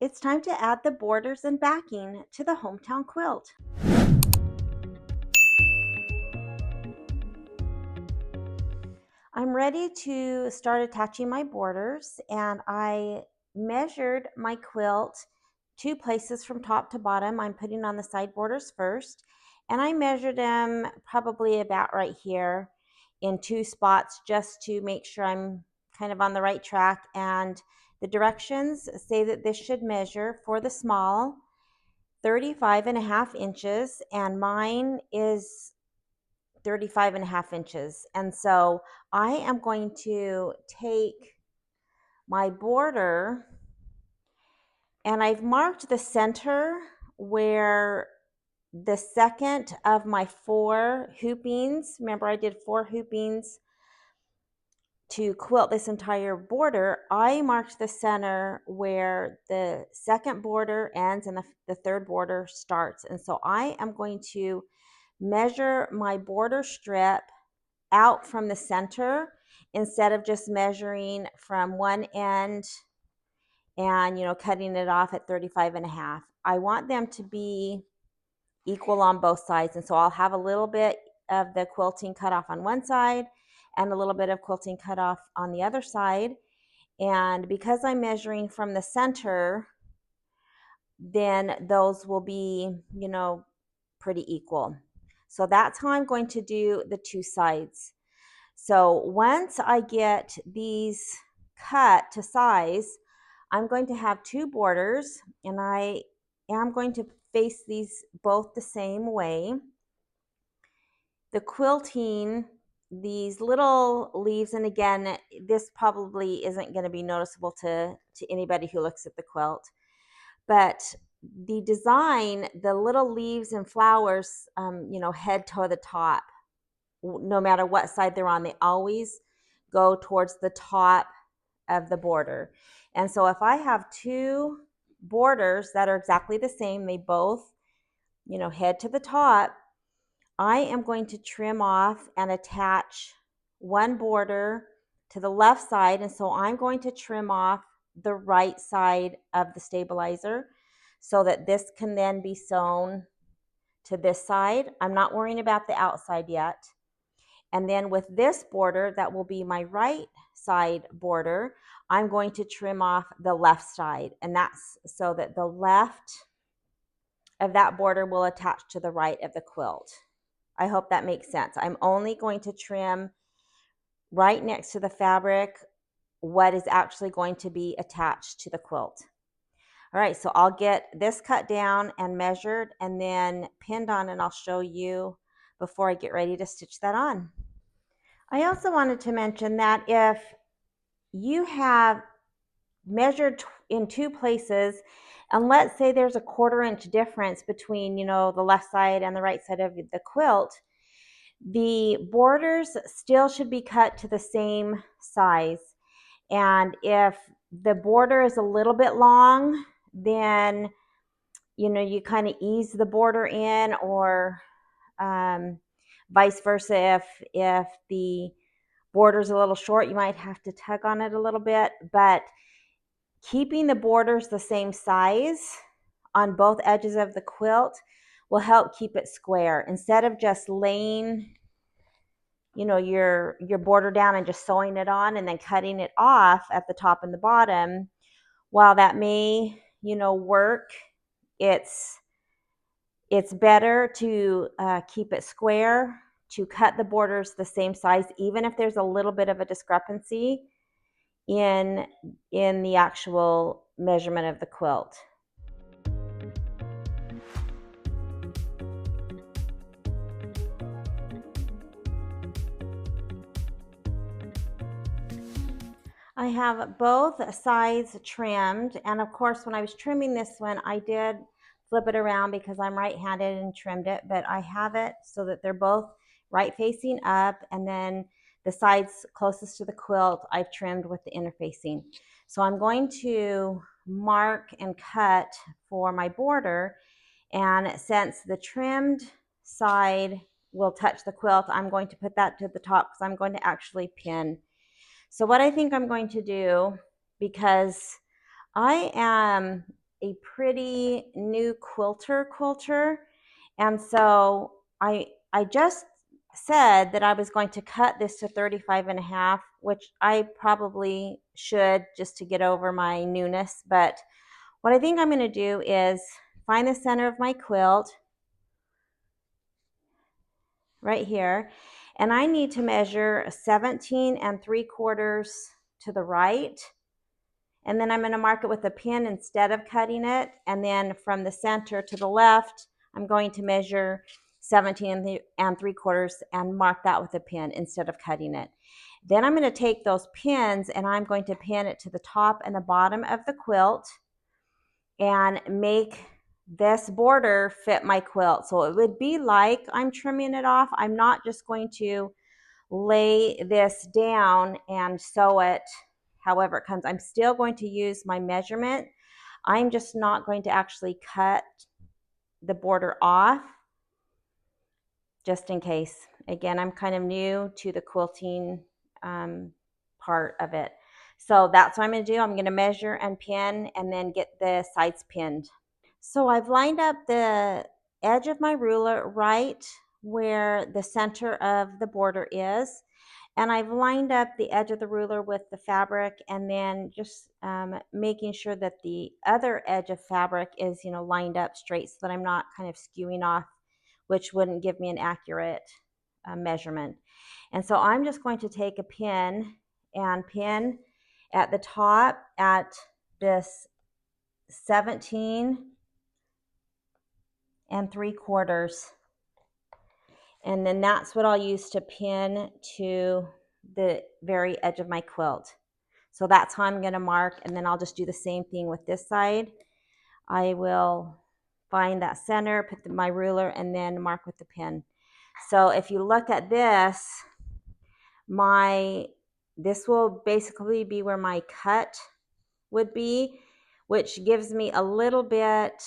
It's time to add the borders and backing to the Hometown Quilt. I'm ready to start attaching my borders, and I measured my quilt 2 places from top to bottom. I'm putting on the side borders first, and I measured them probably about right here in 2 spots just to make sure I'm kind of on the right track. And the directions say that this should measure for the small 35.5 inches, and mine is 35.5 inches. And so I am going to take my border, and I've marked the center where the second of my 4 hoopings, remember I did 4 hoopings to quilt this entire border. I marked the center where the second border ends and the third border starts. And so I am going to measure my border strip out from the center instead of just measuring from one end and cutting it off at 35.5. I want them to be equal on both sides, and so I'll have a little bit of the quilting cut off on one side and a little bit of quilting cut off on the other side. And because I'm measuring from the center, then those will be pretty equal. So that's how I'm going to do the 2 sides. So once I get these cut to size, I'm going to have 2 borders, and I am going to face these both the same way. The quilting, these little leaves, and again, this probably isn't going to be noticeable to anybody who looks at the quilt, but the design, the little leaves and flowers, head to the top. No matter what side they're on, they always go towards the top of the border. And so if I have 2 borders that are exactly the same, they both, head to the top, I am going to trim off and attach one border to the left side. And so I'm going to trim off the right side of the stabilizer so that this can then be sewn to this side. I'm not worrying about the outside yet. And then with this border, that will be my right side border, I'm going to trim off the left side. And that's so that the left of that border will attach to the right of the quilt. I hope that makes sense. I'm only going to trim right next to the fabric what is actually going to be attached to the quilt. All right, so I'll get this cut down and measured and then pinned on, and I'll show you before I get ready to stitch that on. I also wanted to mention that if you have measured in 2 places, and let's say there's a 1/4 inch difference between, the left side and the right side of the quilt, the borders still should be cut to the same size. And if the border is a little bit long, then, you kind of ease the border in, or vice versa. If the border's a little short, you might have to tug on it a little bit, but keeping the borders the same size on both edges of the quilt will help keep it square. Instead of just laying, your border down and just sewing it on and then cutting it off at the top and the bottom, while that may, work, it's better to keep it square, to cut the borders the same size, even if there's a little bit of a discrepancy in the actual measurement of the quilt. I have both sides trimmed, and of course when I was trimming this one I did flip it around because I'm right-handed and trimmed it, but I have it so that they're both right facing up, and then the sides closest to the quilt I've trimmed with the interfacing. So I'm going to mark and cut for my border, and since the trimmed side will touch the quilt, I'm going to put that to the top because I'm going to actually pin. So what I think I'm going to do, because I am a pretty new quilter. And so I just said that I was going to cut this to 35.5, which I probably should just to get over my newness. But what I think I'm going to do is find the center of my quilt right here. And I need to measure 17 3/4 to the right. And then I'm going to mark it with a pin instead of cutting it. And then from the center to the left, I'm going to measure 17 3/4 and mark that with a pin instead of cutting it. Then I'm going to take those pins and I'm going to pin it to the top and the bottom of the quilt and make this border fit my quilt. So it would be like I'm trimming it off. I'm not just going to lay this down and sew it however it comes. I'm still going to use my measurement. I'm just not going to actually cut the border off just in case. Again, I'm kind of new to the quilting part of it. So that's what I'm going to do. I'm going to measure and pin and then get the sides pinned. So I've lined up the edge of my ruler right where the center of the border is. And I've lined up the edge of the ruler with the fabric and then just making sure that the other edge of fabric is, lined up straight so that I'm not kind of skewing off, which wouldn't give me an accurate measurement. And so I'm just going to take a pin and pin at the top at this 17 3/4. And then that's what I'll use to pin to the very edge of my quilt. So that's how I'm going to mark, and then I'll just do the same thing with this side. I will find that center, put my ruler, and then mark with the pin. So if you look at this, this will basically be where my cut would be, which gives me a little bit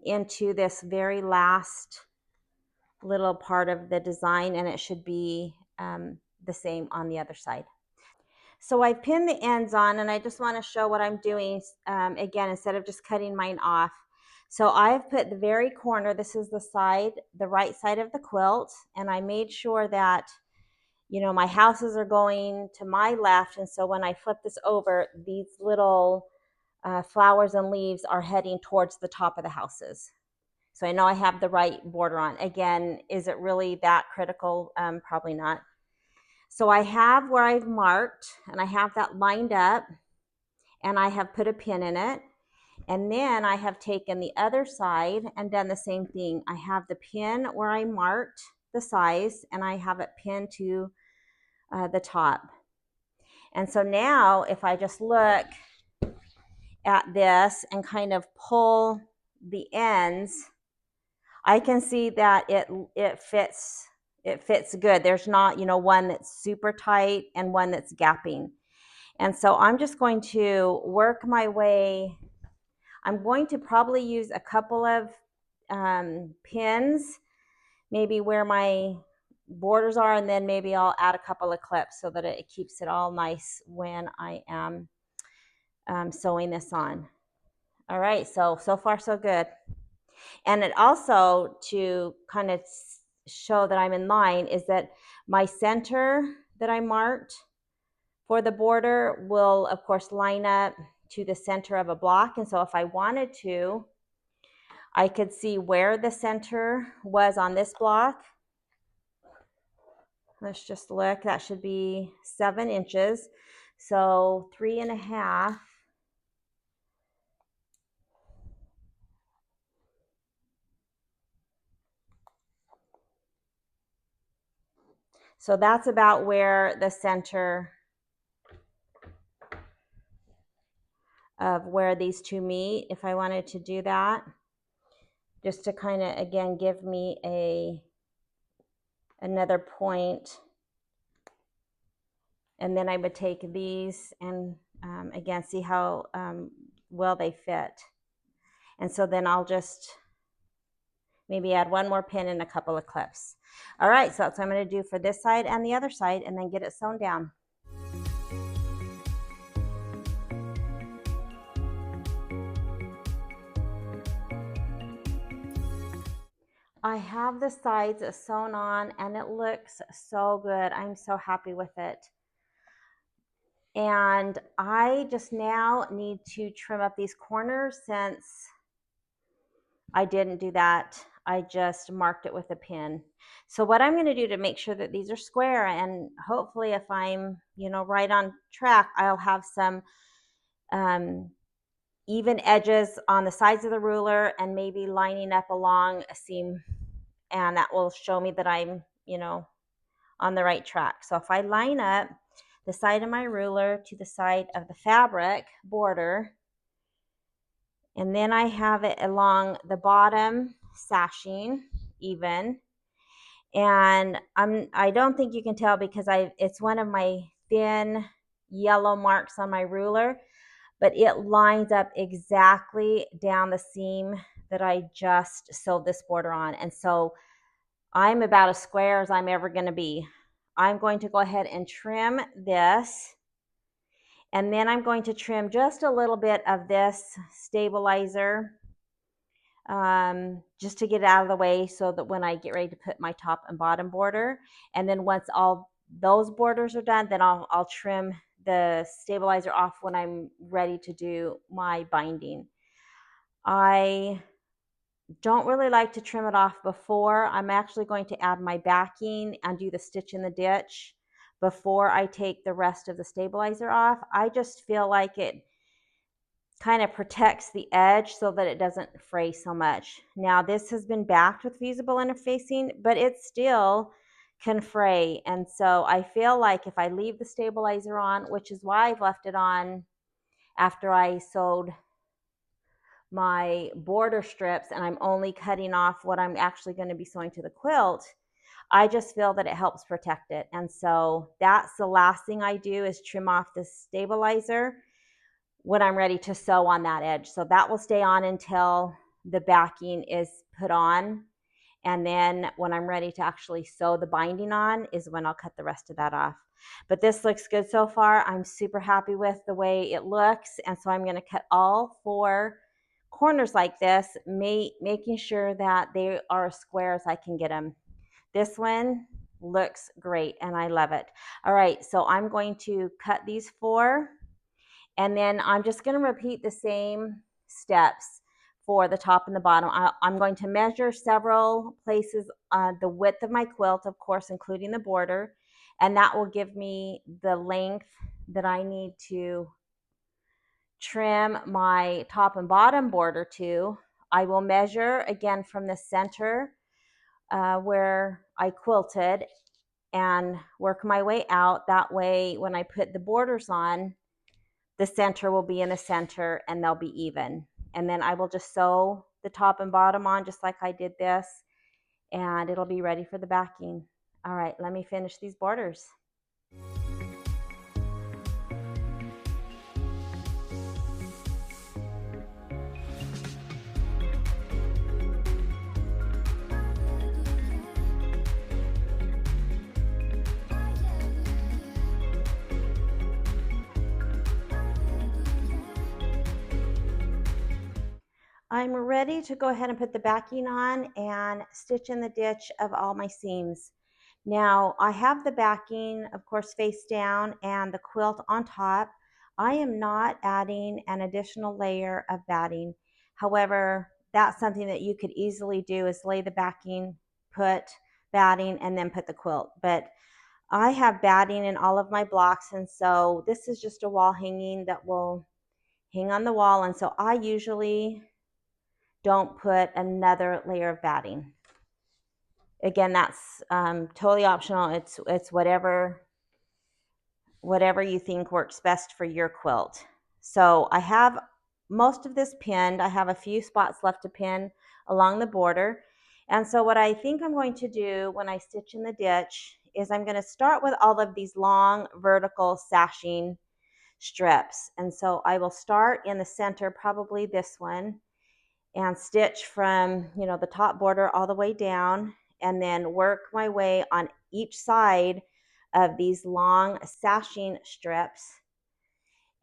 into this very last little part of the design, and it should be the same on the other side. So I pinned the ends on, and I just want to show what I'm doing again instead of just cutting mine off. So I've put the very corner, this is the right side of the quilt, and I made sure that my houses are going to my left, and so when I flip this over, these little flowers and leaves are heading towards the top of the houses. So I know I have the right border on. Again, is it really that critical? Probably not. So I have where I've marked, and I have that lined up, and I have put a pin in it. And then I have taken the other side and done the same thing. I have the pin where I marked the size, and I have it pinned to the top. And so now if I just look at this and kind of pull the ends, I can see that it fits good. There's not, one that's super tight and one that's gapping. And so I'm just going to work my way. I'm going to probably use a couple of pins, maybe where my borders are, and then maybe I'll add a couple of clips so that it keeps it all nice when I am sewing this on. All right, so far so good. And it also, to kind of show that I'm in line, is that my center that I marked for the border will of course line up to the center of a block. And so if I wanted to, I could see where the center was on this block. Let's just look. That should be 7 inches. So 3.5. So that's about where the center of where these two meet, if I wanted to do that, just to kind of, again, give me another point. And then I would take these and again, see how well they fit. And so then I'll just maybe add one more pin and a couple of clips. All right, so that's what I'm going to do for this side and the other side, and then get it sewn down. I have the sides sewn on and it looks so good. I'm so happy with it. And I just now need to trim up these corners since I didn't do that. I just marked it with a pin. So what I'm going to do to make sure that these are square, and hopefully if I'm, right on track, I'll have some um, even edges on the sides of the ruler and maybe lining up along a seam, and that will show me that I'm, on the right track. So if I line up the side of my ruler to the side of the fabric border, and then I have it along the bottom sashing even, and I don't think you can tell because it's one of my thin yellow marks on my ruler, but it lines up exactly down the seam that I just sewed this border on. And so I'm about as square as I'm ever going to be. I'm going to go ahead and trim this, and then I'm going to trim just a little bit of this stabilizer, just to get it out of the way so that when I get ready to put my top and bottom border, and then once all those borders are done, then I'll trim the stabilizer off when I'm ready to do my binding. I don't really like to trim it off before. I'm actually going to add my backing and do the stitch in the ditch before I take the rest of the stabilizer off. I just feel like it kind of protects the edge so that it doesn't fray so much. Now this has been backed with fusible interfacing, but it still can fray. And so I feel like if I leave the stabilizer on, which is why I've left it on after I sewed my border strips and I'm only cutting off what I'm actually going to be sewing to the quilt, I just feel that it helps protect it. And so that's the last thing I do is trim off the stabilizer when I'm ready to sew on that edge. So that will stay on until the backing is put on. And then when I'm ready to actually sew the binding on is when I'll cut the rest of that off. But this looks good so far. I'm super happy with the way it looks. And so I'm going to cut all 4 corners like this, making sure that they are as square as I can get them. This one looks great and I love it. All right, so I'm going to cut these 4, and then I'm just going to repeat the same steps for the top and the bottom. I'm going to measure several places, the width of my quilt, of course, including the border, and that will give me the length that I need to trim my top and bottom border to. I will measure again from the center where I quilted and work my way out. That way, when I put the borders on, the center will be in the center and they'll be even. And then I will just sew the top and bottom on just like I did this, and it'll be ready for the backing. All right, let me finish these borders. I'm ready to go ahead and put the backing on and stitch in the ditch of all my seams. Now I have the backing, of course, face down and the quilt on top. I am not adding an additional layer of batting. However, that's something that you could easily do, is lay the backing, put batting, and then put the quilt. But I have batting in all of my blocks, and so this is just a wall hanging that will hang on the wall, and so I usually don't put another layer of batting. Again, that's totally optional. It's whatever you think works best for your quilt. So I have most of this pinned. I have a few spots left to pin along the border. And so what I think I'm going to do when I stitch in the ditch is I'm going to start with all of these long vertical sashing strips. And so I will start in the center, probably this one, and stitch from, the top border all the way down, and then work my way on each side of these long sashing strips,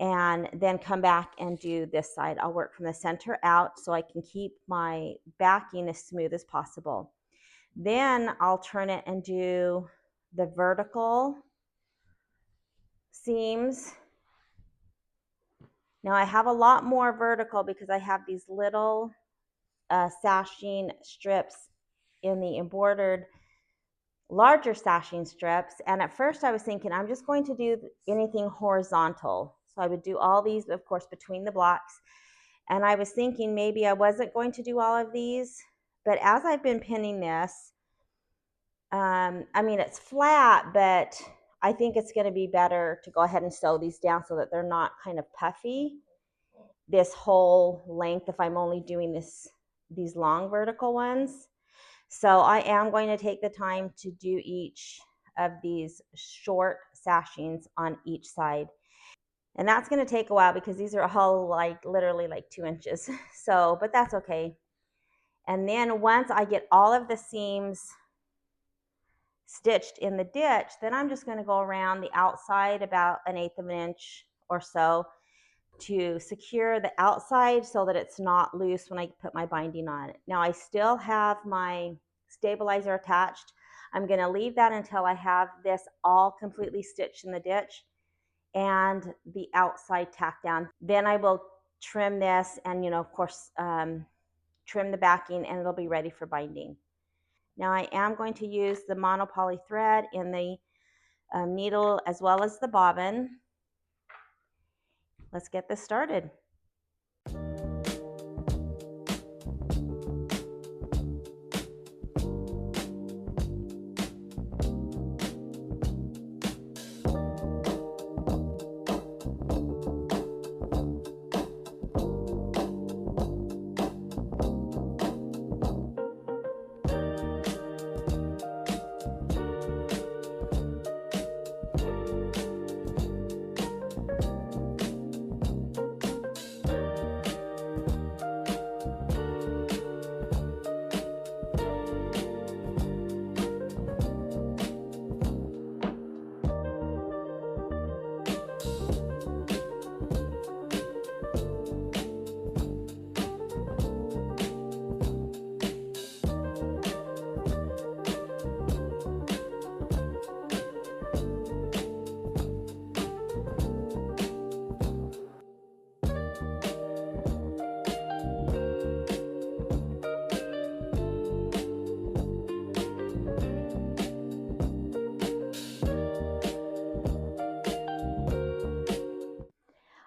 and then come back and do this side. I'll work from the center out so I can keep my backing as smooth as possible. Then I'll turn it and do the vertical seams. Now I have a lot more vertical because I have these little sashing strips in the embroidered larger sashing strips. And at first I was thinking I'm just going to do anything horizontal. So I would do all these, of course, between the blocks. And I was thinking maybe I wasn't going to do all of these. But as I've been pinning this, I mean, it's flat, but I think it's going to be better to go ahead and sew these down so that they're not kind of puffy this whole length if I'm only doing these long vertical ones. So I am going to take the time to do each of these short sashings on each side. And that's going to take a while because these are all like literally like 2 inches. So, but that's okay. And then once I get all of the seams stitched in the ditch, then I'm just going to go around the outside about 1/8 of an inch or so to secure the outside so that it's not loose when I put my binding on it. Now I still have my stabilizer attached. I'm going to leave that until I have this all completely stitched in the ditch and the outside tacked down. Then I will trim this and, of course, trim the backing, and it'll be ready for binding. Now I am going to use the monopoly thread in the needle as well as the bobbin. Let's get this started.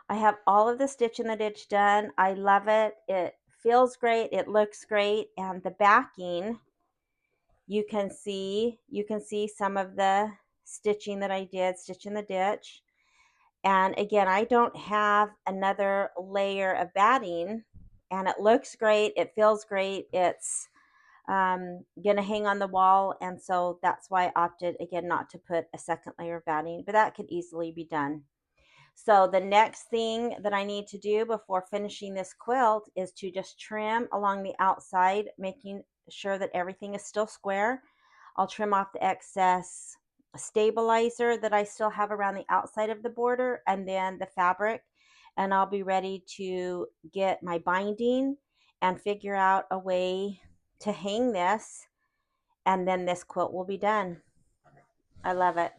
I have all of the stitch in the ditch done. I love it. It feels great. It looks great. And the backing, you can see some of the stitching that I did, stitch in the ditch. And again, I don't have another layer of batting, and it looks great. It feels great. It's going to hang on the wall. And so that's why I opted again not to put a second layer of batting, but that could easily be done. So the next thing that I need to do before finishing this quilt is to just trim along the outside, making sure that everything is still square. I'll trim off the excess stabilizer that I still have around the outside of the border and then the fabric, and I'll be ready to get my binding and figure out a way to hang this, and then this quilt will be done. I love it.